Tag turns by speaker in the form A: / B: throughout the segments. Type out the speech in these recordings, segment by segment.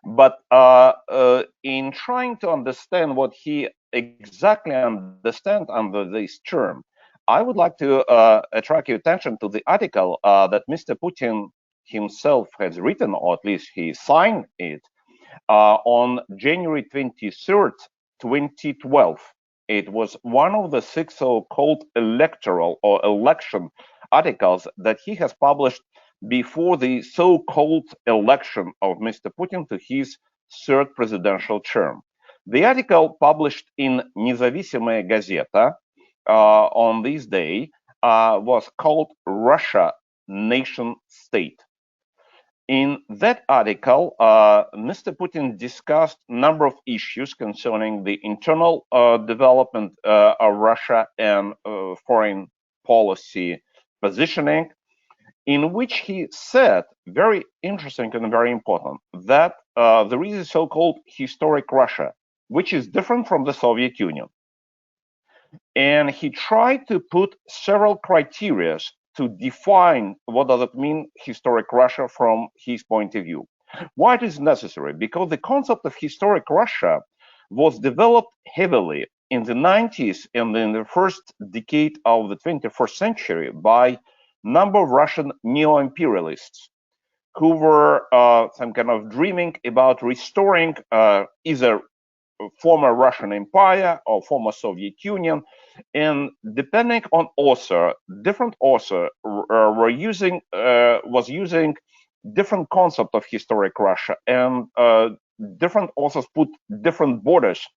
A: But in trying to understand what he exactly understands under this term, I would like to attract your attention to the article that Mr. Putin himself has written, or at least he signed it, on January 23rd, 2012. It was one of the six so-called electoral or election articles that he has published before the so-called election of Mr. Putin to his third presidential term. The article published in Независимая газета on this day was called Russia Nation State. In that article, Mr. Putin discussed a number of issues concerning the internal development of Russia and foreign policy positioning, in which he said, very interesting and very important, that there is a so-called historic Russia, which is different from the Soviet Union. And he tried to put several criteria to define what does it mean historic Russia from his point of view. Why it is necessary? Because the concept of historic Russia was developed heavily in the 90s and in the first decade of the 21st century by a number of Russian neo-imperialists who were some kind of dreaming about restoring either former Russian Empire or former Soviet Union, and depending on author, different author was using different concept of historic Russia, and different authors put different borders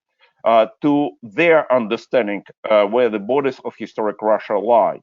A: to their understanding where the borders of historic Russia lie.